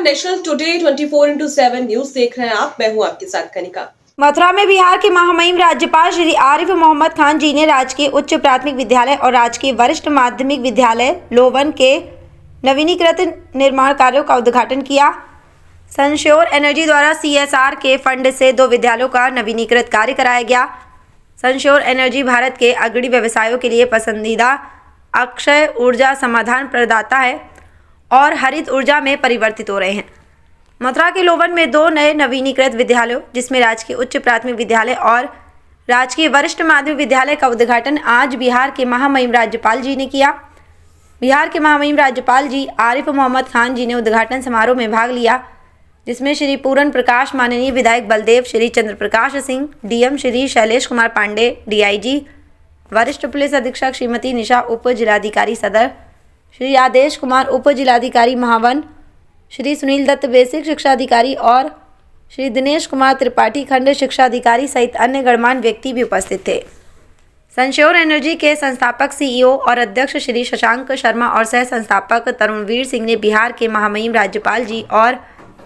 National today 24/7 news देख रहे हैं आप। मैं हूं आपके साथ कनिका। मथुरा में बिहार के महामहिम राज्यपाल श्री आरिफ मोहम्मद खान जी ने राजकीय उच्च प्राथमिक विद्यालय और राजकीय वरिष्ठ माध्यमिक विद्यालय लोवन के नवीनीकृत निर्माण कार्यों का उद्घाटन किया। सनश्योर एनर्जी द्वारा CSR के फंड से 2 विद्यालयों का नवीनीकृत कार्य कराया गया। सनश्योर एनर्जी भारत के अग्रणी व्यवसायों के लिए पसंदीदा अक्षय ऊर्जा समाधान प्रदाता है और हरित ऊर्जा में परिवर्तित हो रहे हैं। मथुरा के लोवन में 2 नए नवीनीकृत विद्यालयों जिसमें राजकीय उच्च प्राथमिक विद्यालय और राजकीय वरिष्ठ माध्यमिक विद्यालय का उद्घाटन आज बिहार के महामहिम राज्यपाल जी ने किया। बिहार के महामहिम राज्यपाल जी आरिफ मोहम्मद खान जी ने उद्घाटन समारोह में भाग लिया, जिसमें श्री पूरन प्रकाश, माननीय विधायक बलदेव, श्री चंद्र प्रकाश सिंह, DM श्री शैलेश कुमार पांडे, DIG, वरिष्ठ पुलिस अधीक्षक श्रीमती निशा, उप जिलाधिकारी सदर श्री आदेश कुमार, उप जिलाधिकारी महावन, श्री सुनील दत्त, बेसिक शिक्षा अधिकारी और श्री दिनेश कुमार त्रिपाठी, खंड शिक्षा अधिकारी सहित अन्य गणमान्य व्यक्ति भी उपस्थित थे। सनश्योर एनर्जी के संस्थापक CEO और अध्यक्ष श्री शशांक शर्मा और सह संस्थापक तरुणवीर सिंह ने बिहार के महामहिम राज्यपाल जी और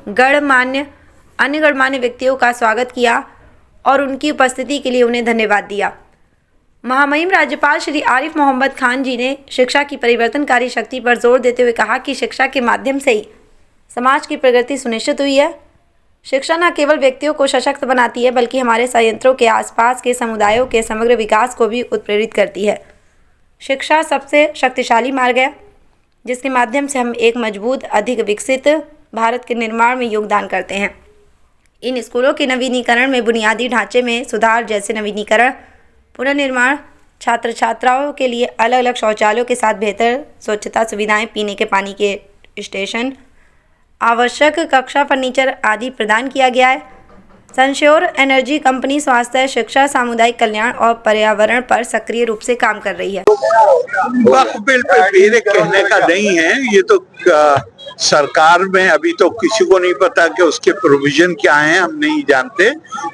अन्य गणमान्य व्यक्तियों का स्वागत किया और उनकी उपस्थिति के लिए उन्हें धन्यवाद दिया। महामहिम राज्यपाल श्री आरिफ मोहम्मद खान जी ने शिक्षा की परिवर्तनकारी शक्ति पर जोर देते हुए कहा कि शिक्षा के माध्यम से ही समाज की प्रगति सुनिश्चित हुई है। शिक्षा न केवल व्यक्तियों को सशक्त बनाती है बल्कि हमारे संयंत्रों के आसपास के समुदायों के समग्र विकास को भी उत्प्रेरित करती है। शिक्षा सबसे शक्तिशाली मार्ग है जिसके माध्यम से हम एक मजबूत, अधिक विकसित भारत के निर्माण में योगदान करते हैं। इन स्कूलों के नवीनीकरण में बुनियादी ढांचे में सुधार जैसे नवीनीकरण, पुनर्निर्माण, छात्र छात्राओं के लिए अलग अलग शौचालयों के साथ बेहतर स्वच्छता सुविधाएं, पीने के पानी के स्टेशन, आवश्यक कक्षा फर्नीचर आदि प्रदान किया गया है। सनश्योर एनर्जी कंपनी स्वास्थ्य, शिक्षा, सामुदायिक कल्याण और पर्यावरण पर सक्रिय रूप से काम कर रही है। वक्फ बिल पे मेरे कहने का नहीं है, ये तो सरकार में अभी तो किसी को नहीं पता कि उसके प्रोविजन क्या हैं, हम नहीं जानते।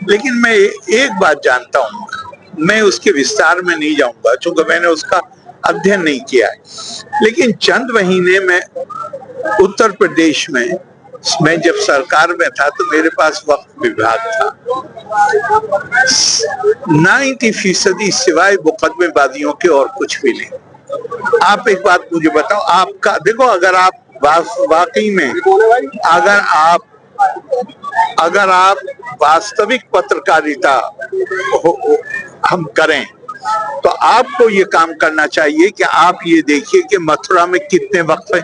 लेकिन मैं एक बात जानता हूँ, मैं उसके विस्तार में नहीं जाऊंगा क्योंकि मैंने उसका अध्ययन नहीं किया है। लेकिन चंद महीने में उत्तर प्रदेश में मैं जब सरकार में था तो मेरे पास वक्फ विभाग था। 90% सिवाय मुकदमेबाजियों के और कुछ भी नहीं। आप एक बात मुझे बताओ, आपका देखो, अगर आप वाकई में अगर आप वास्तविक पत्रकारिता हम करें तो आपको ये काम करना चाहिए कि आप ये देखिए कि मथुरा में कितने वक्फ हैं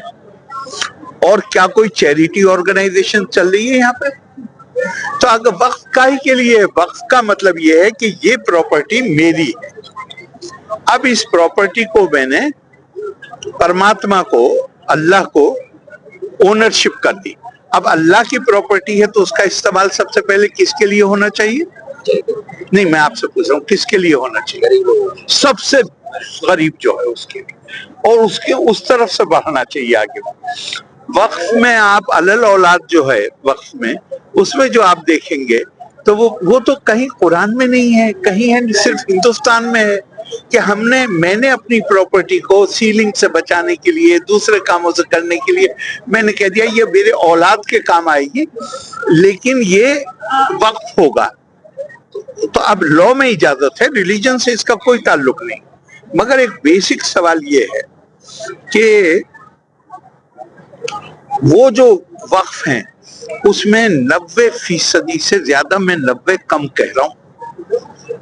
और क्या कोई चैरिटी ऑर्गेनाइजेशन चल रही है यहाँ पे। तो अगर वक्फ काहे के लिए, वक्फ का मतलब ये है कि ये प्रॉपर्टी मेरी है। अब इस प्रॉपर्टी को मैंने परमात्मा को, अल्लाह को ओनरशिप कर दी। अब अल्लाह की प्रॉपर्टी है तो उसका इस्तेमाल सबसे पहले किसके लिए होना चाहिए? नहीं, मैं आपसे पूछ रहा हूँ किसके लिए होना चाहिए? सबसे गरीब जो है उसके लिए, और उसके उस तरफ से बढ़ना चाहिए आगे। वक्फ में आप अलल औलाद जो है वक्फ में, उसमें जो आप देखेंगे तो वो तो कहीं कुरान में नहीं है, कहीं है सिर्फ हिंदुस्तान में है कि मैंने अपनी प्रॉपर्टी को सीलिंग से बचाने के लिए, दूसरे कामों से करने के लिए मैंने कह दिया ये मेरे औलाद के काम आएगी, लेकिन ये वक्फ होगा। तो अब लॉ में इजाजत है, रिलीजन से इसका कोई ताल्लुक नहीं। मगर एक बेसिक सवाल ये है कि वो जो वक्फ हैं उसमें 90% से ज्यादा, मैं 90 कम कह रहा हूं,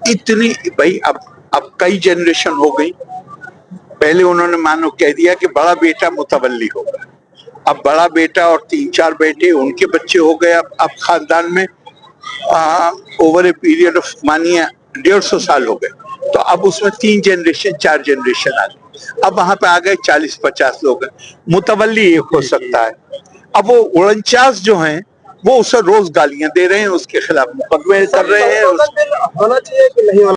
इतनी भाई अब कई जनरेशन हो गई। पहले उन्होंने मानो कह दिया कि बड़ा बेटा मुतवल्ली होगा, अब बड़ा बेटा और 3-4 बेटे, उनके बच्चे हो गए। अब खानदान में ओवर ए पीरियड ऑफ मानिए 150 साल हो गए, तो अब उसमें 3 जनरेशन 4 जनरेशन आ गए। अब वहां पे आ गए 40-50 लोग हैं, मुतवल्ली एक हो सकता है। अब वो 49 जो हैं वो उसे रोज गालियां दे रहे हैं, उसके खिलाफ मुकदमे कर रहे हैं। होना चाहिए कि नहीं?